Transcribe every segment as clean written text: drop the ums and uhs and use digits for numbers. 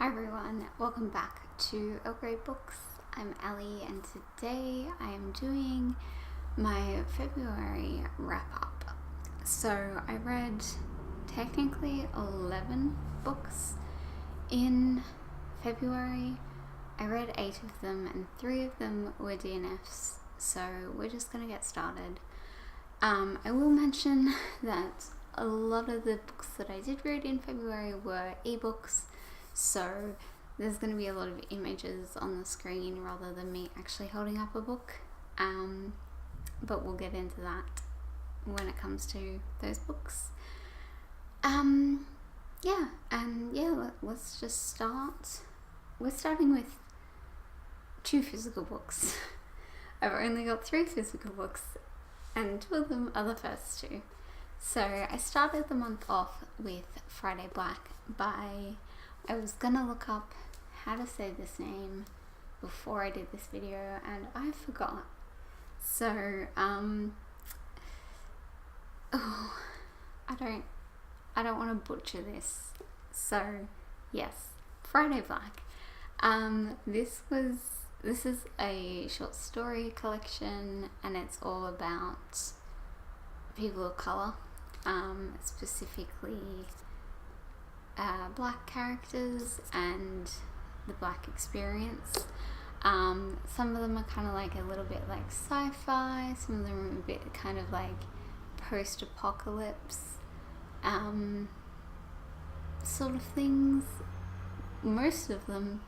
Hi everyone, welcome back to Oh Great Books. I'm Ali and today I am doing my February wrap up. So I read technically 11 books in February. I read 8 of them and 3 of them were DNFs, so we're just going to get started. I will mention that a lot of the books that I did read in February were ebooks, so there's going to be a lot of images on the screen rather than me actually holding up a book, but we'll get into that when it comes to those books. Let's just start. We're starting with 2 physical books. I've only got 3 physical books and 2 of them are the first 2. So I started the month off with Friday Black by, I was gonna look up how to say this name before I did this video and I forgot. So, I don't want to butcher this. So, yes, Friday Black. This is a short story collection and it's all about people of color, specifically black characters and the black experience. Some of them are kind of like a little bit like sci-fi, some of them are a bit kind of like post-apocalypse sort of things. Most of them,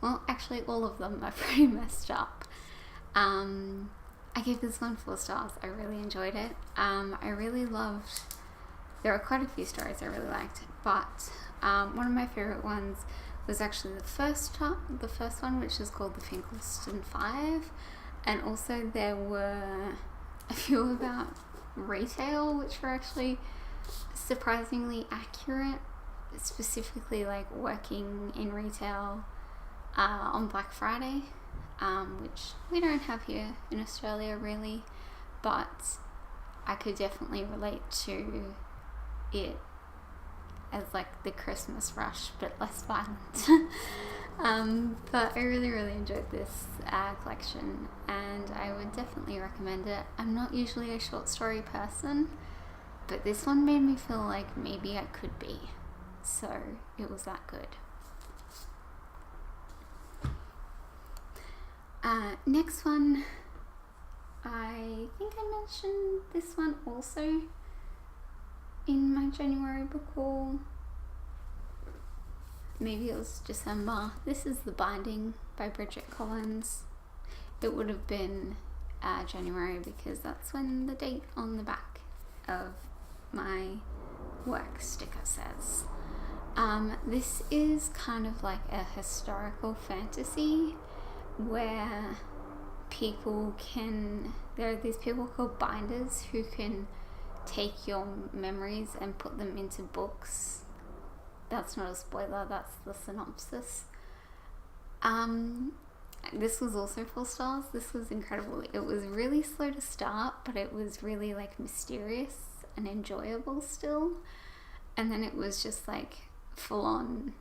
well actually all of them are pretty messed up. I gave this one 4 stars. I really enjoyed it. I really loved, there are quite a few stories I really liked, but one of my favorite ones was actually the first one, which is called The Finkelstein Five, and also there were a few about retail, which were actually surprisingly accurate, specifically like working in retail on Black Friday, which we don't have here in Australia really, but I could definitely relate to it as like the Christmas rush but less violent. But I really enjoyed this collection and I would definitely recommend it. I'm not usually a short story person, but this one made me feel like maybe I could be, so it was that good. Next one, I think I mentioned this one also in my January book haul. Maybe it was December. This is The Binding by Bridget Collins. It would have been January because that's when the date on the back of my work sticker says. This is kind of like a historical fantasy where there are these people called binders who can take your memories and put them into books. That's not a spoiler, that's the synopsis. This was also 4 stars. This was incredible. It was really slow to start, but it was really like mysterious and enjoyable still. And then it was just like full on.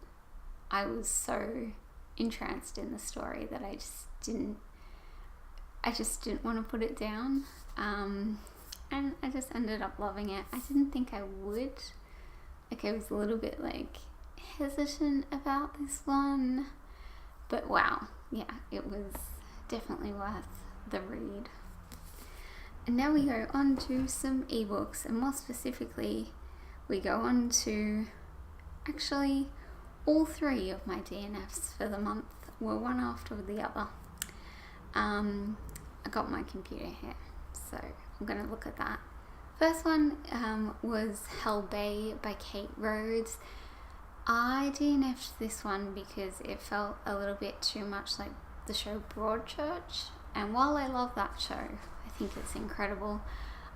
I was so entranced in the story that I just didn't want to put it down. And I just ended up loving it. I didn't think I would. Like I was a little bit like hesitant about this one, but wow, yeah, it was definitely worth the read. And now we go on to some ebooks, and more specifically, we go on to actually all 3 of my DNFs for the month were one after the other. I got my computer here, so I'm going to look at that. First one was Hell Bay by Kate Rhodes. I DNF'd this one because it felt a little bit too much like the show Broadchurch, and while I love that show, I think it's incredible,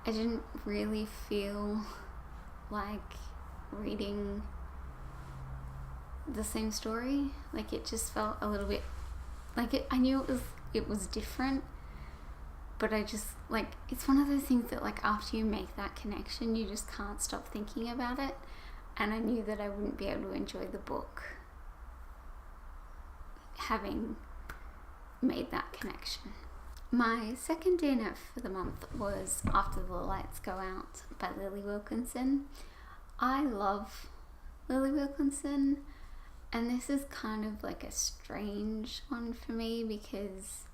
I didn't really feel like reading the same story. Like it just felt a little bit like I knew it was different, but I just like, it's one of those things that like after you make that connection you just can't stop thinking about it, and I knew that I wouldn't be able to enjoy the book having made that connection. My second DNF for the month was After the Lights Go Out by Lily Wilkinson. I love Lily Wilkinson, and this is kind of like a strange one for me because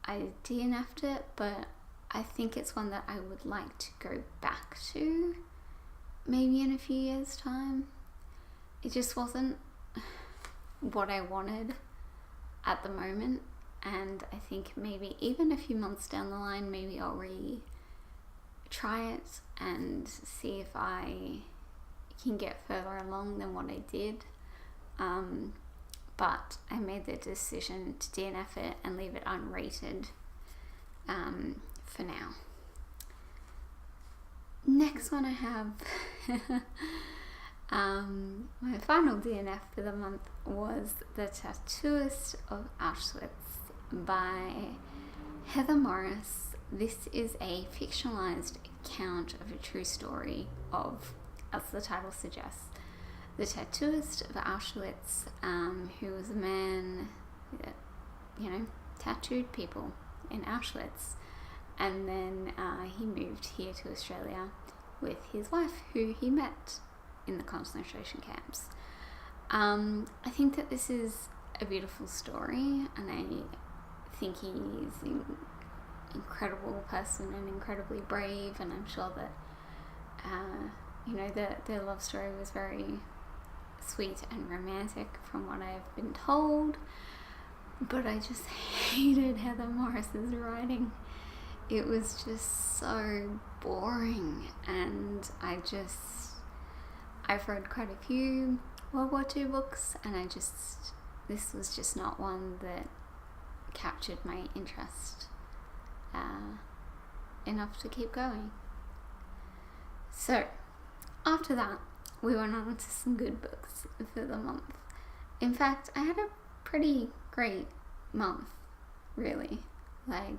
I DNF'd it, but I think it's one that I would like to go back to maybe in a few years' time. It just wasn't what I wanted at the moment, and I think maybe even a few months down the line, maybe I'll try it and see if I can get further along than what I did. But I made the decision to DNF it and leave it unrated for now. Next one I have, my final DNF for the month was The Tattooist of Auschwitz by Heather Morris. This is a fictionalized account of a true story of, as the title suggests, the tattooist of Auschwitz, who was a man that, tattooed people in Auschwitz. And then he moved here to Australia with his wife, who he met in the concentration camps. I think that this is a beautiful story, and I think he's an incredible person and incredibly brave, and I'm sure that their love story was very sweet and romantic from what I've been told, but I just hated Heather Morris's writing. It was just so boring, and I've read quite a few World War II books, and this was just not one that captured my interest enough to keep going. So after that, we went on to some good books for the month. In fact, I had a pretty great month, really. I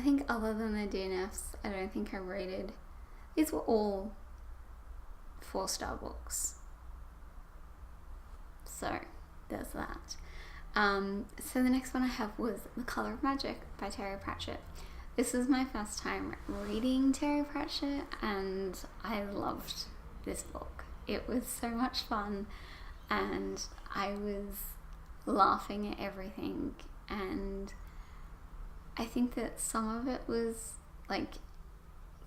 think other than the DNFs, I don't think I rated, these were all 4-star books. So there's that. So the next one I have was The Colour of Magic by Terry Pratchett. This was my first time reading Terry Pratchett, and I loved this book. It was so much fun, and I was laughing at everything, and I think that some of it was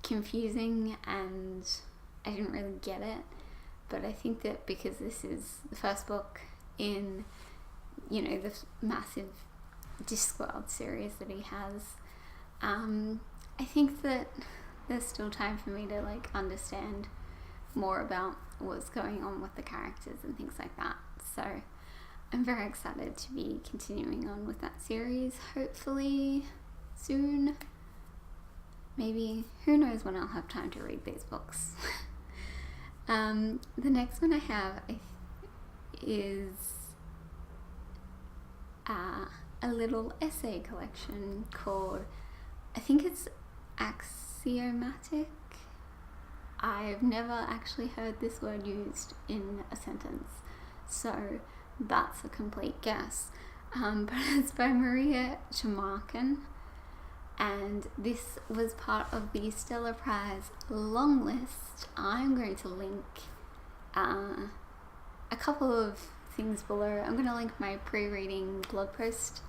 confusing and I didn't really get it, but I think that because this is the first book in the massive Discworld series that he has, I think that there's still time for me to understand more about what's going on with the characters and things like that. So I'm very excited to be continuing on with that series, hopefully soon. Maybe, who knows when I'll have time to read these books. The next one I have is a little essay collection called, I think it's Axiomatic. I've never actually heard this word used in a sentence, so that's a complete guess. But it's by Maria Chamarkin, and this was part of the Stella Prize long list. I'm going to link a couple of things below. I'm going to link my pre-reading blog post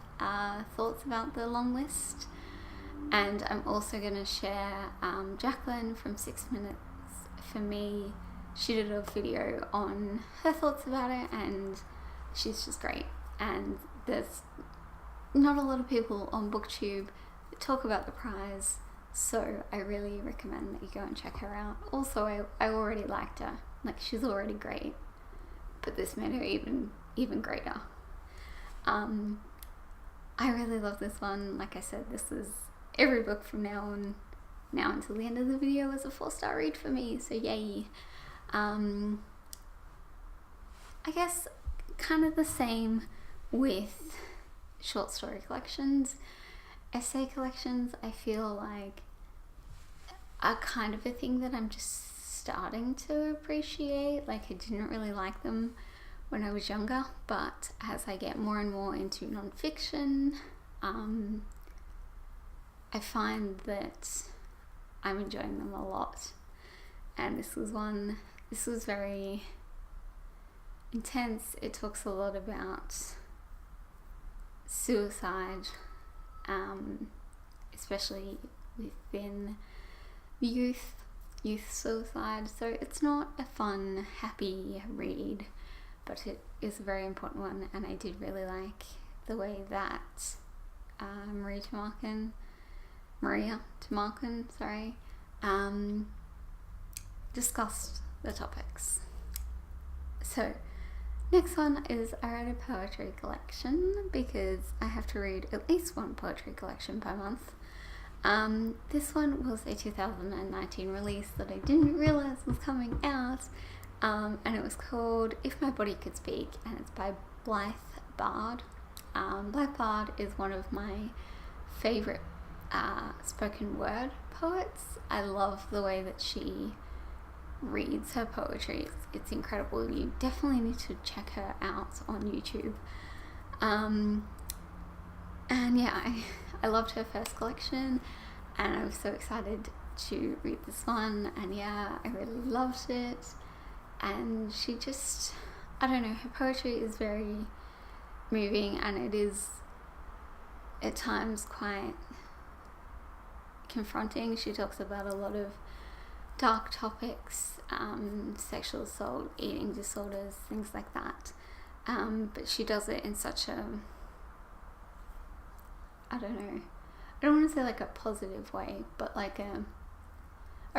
thoughts about the long list, and I'm also going to share Jacqueline from 6 Minutes For Me. She did a video on her thoughts about it, and she's just great, and there's not a lot of people on BookTube that talk about the prize, so I really recommend that you go and check her out. Also, I already liked her, she's already great, but this made her even greater. I really love this one. Like I said, this is every book from now until the end of the video is a 4-star read for me, so yay. I guess kind of the same with short story collections. Essay collections, I feel like, are kind of a thing that I'm just starting to appreciate. I didn't really like them when I was younger, but as I get more and more into nonfiction, I find that I'm enjoying them a lot. And this was very intense. It talks a lot about suicide, especially within youth suicide. So it's not a fun, happy read, but it is a very important one, and I did really like the way that Maria Tamarkin, discussed the topics. So next one is I read a poetry collection because I have to read at least one poetry collection per month. This one was a 2019 release that I didn't realize was coming out, and it was called If My Body Could Speak, and it's by Blythe Bard. Blythe Bard is one of my favourite spoken word poets. I love the way that she reads her poetry. It's incredible. You definitely need to check her out on YouTube. And yeah, I loved her first collection, and I was so excited to read this one, and yeah, I really loved it. And she just, I don't know, her poetry is very moving, and it is at times quite confronting. She talks about a lot of dark topics, sexual assault, eating disorders, things like that. But she does it in such a, I don't want to say like a positive way, but like a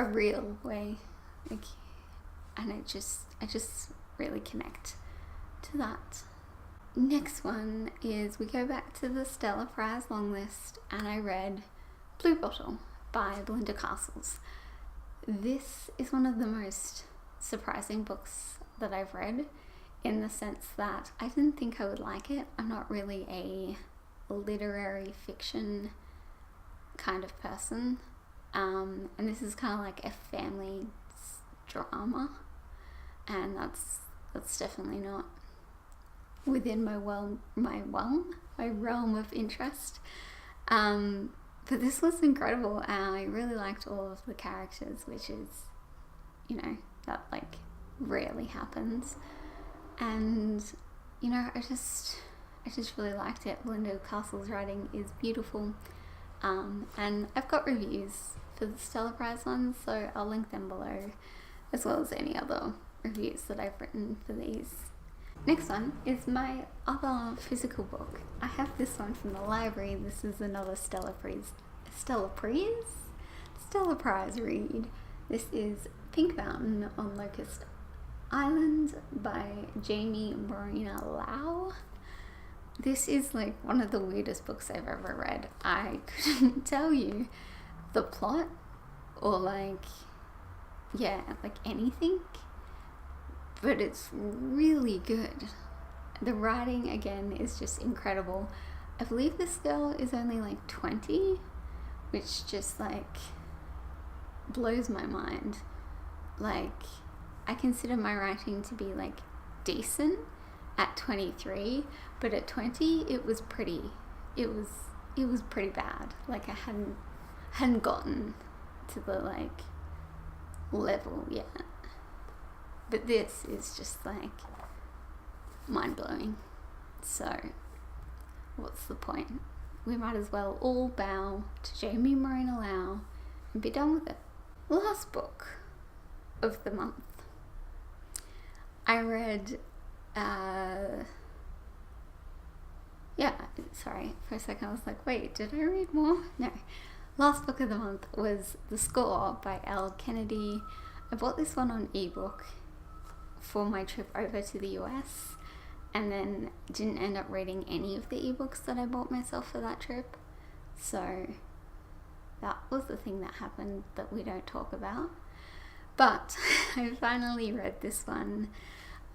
real way. Like, and I just really connect to that. Next one is we go back to the Stella Prize long list, and I read Blue Bottle by Belinda Castles. This is one of the most surprising books that I've read, in the sense that I didn't think I would like it. I'm not really a literary fiction kind of person, and this is kind of like a family drama, and that's definitely not within my realm of interest. But this was incredible, and I really liked all of the characters, which is, that like rarely happens. And I just really liked it. Belinda Castle's writing is beautiful, and I've got reviews for the Stella Prize ones, so I'll link them below, as well as any other reviews that I've written for these. Next one is my other physical book. I have this one from the library. This is another Stella Prize read. This is Pink Mountain on Locust Island by Jamie Marina Lau. This is like one of the weirdest books I've ever read. I couldn't tell you the plot or like anything, but it's really good. The writing again is just incredible. I believe this girl is only like 20, which just like blows my mind. Like, I consider my writing to be like decent at 23, but at 20 it was pretty bad. Like, I hadn't gotten to the like level yet. But this is just like mind-blowing. So what's the point? We might as well all bow to Jamie Marina Lau and be done with it. Last book of the month. I read sorry, for a second I was like, wait, did I read more? No. Last book of the month was The Score by Elle Kennedy. I bought this one on ebook for my trip over to the US, and then didn't end up reading any of the ebooks that I bought myself for that trip. So that was the thing that happened that we don't talk about. But I finally read this one.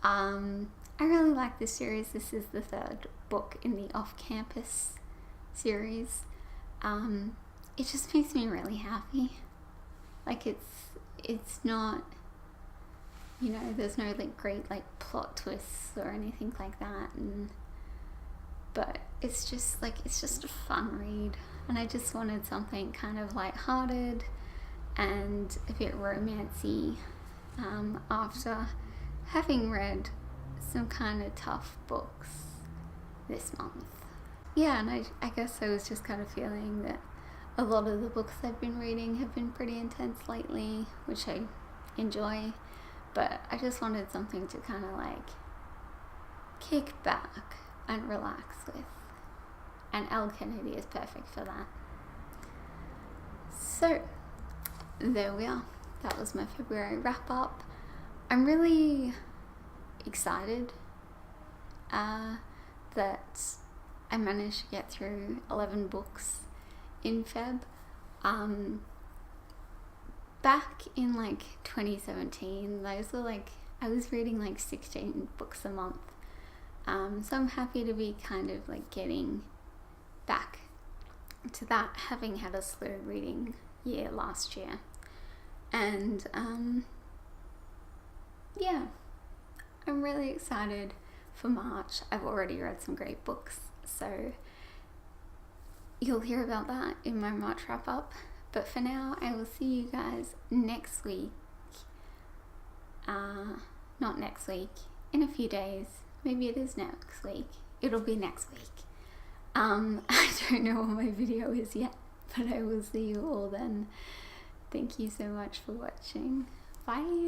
I really like this series. This is the third book in the Off-Campus series. It just makes me really happy. Like, it's not you know, there's no like great like plot twists or anything like that, but it's just a fun read, and I just wanted something kind of light-hearted and a bit romancy after having read some kind of tough books this month. Yeah, and I guess I was just kind of feeling that a lot of the books I've been reading have been pretty intense lately, which I enjoy, but I just wanted something to kind of like kick back and relax with, and Elle Kennedy is perfect for that. So there we are. That was my February wrap up. I'm really excited that I managed to get through 11 books in Feb. Back in like 2017, those were like, I was reading like 16 books a month. So I'm happy to be kind of like getting back to that, having had a slow reading year last year. And yeah, I'm really excited for March. I've already read some great books, so you'll hear about that in my March wrap up. But for now, I will see you guys next week. Not next week, in a few days. Maybe it is next week. It'll be next week. I don't know what my video is yet, but I will see you all then. Thank you so much for watching. Bye.